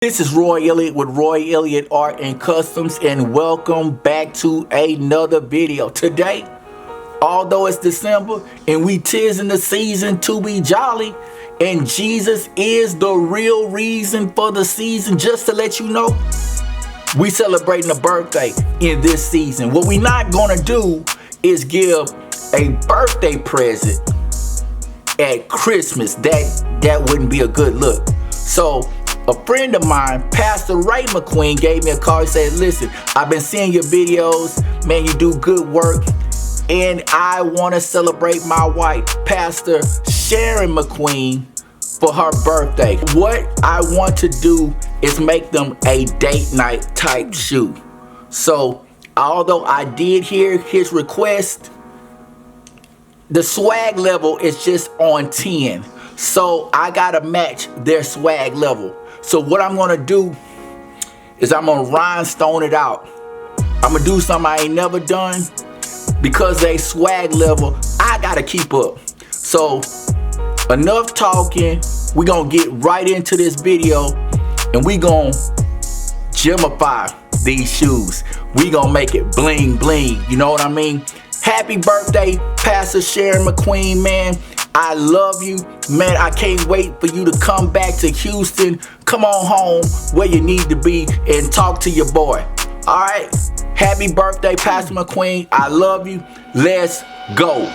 This is Roy Elliott with Roy Elliott Art and Customs, and welcome back to another video. Today, although it's December and we tis in the season to be jolly, and Jesus is the real reason for the season, just to let you know, we celebrating a birthday in this season. What we not gonna do is give a birthday present at Christmas. That wouldn't be a good look. So a friend of mine, Pastor Ray McQueen, gave me a call. He said, listen, I've been seeing your videos, man, you do good work, and I want to celebrate my wife, Pastor Sharon McQueen, for her birthday. What I want to do is make them a date night type shoe. So although I did hear his request, the swag level is just on 10. So I gotta match their swag level. So what I'm gonna do is I'm gonna rhinestone it out. I'm gonna do something I ain't never done, because they swag level, I gotta keep up. So enough talking, we gonna get right into this video and we gonna gemify these shoes. We gonna make it bling bling, you know what I mean? Happy birthday, Pastor Sharon McQueen, man. I love you, man. I can't wait for you to come back to Houston. Come on home where you need to be and talk to your boy. All right? Happy birthday, Pastor McQueen. I love you. Let's go.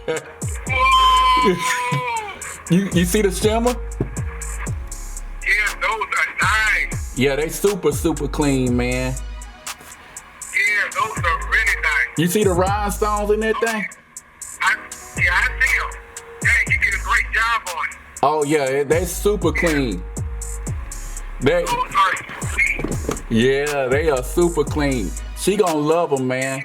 Whoa! You see the shimmer? Yeah, those are nice. Yeah, they super clean, man. Yeah, those are really nice. You see the rhinestones in that thing? I see them. Yeah, you did a great job on it. Oh yeah, they super clean. Those are sweet. Yeah, they are super clean. She gonna love them, man.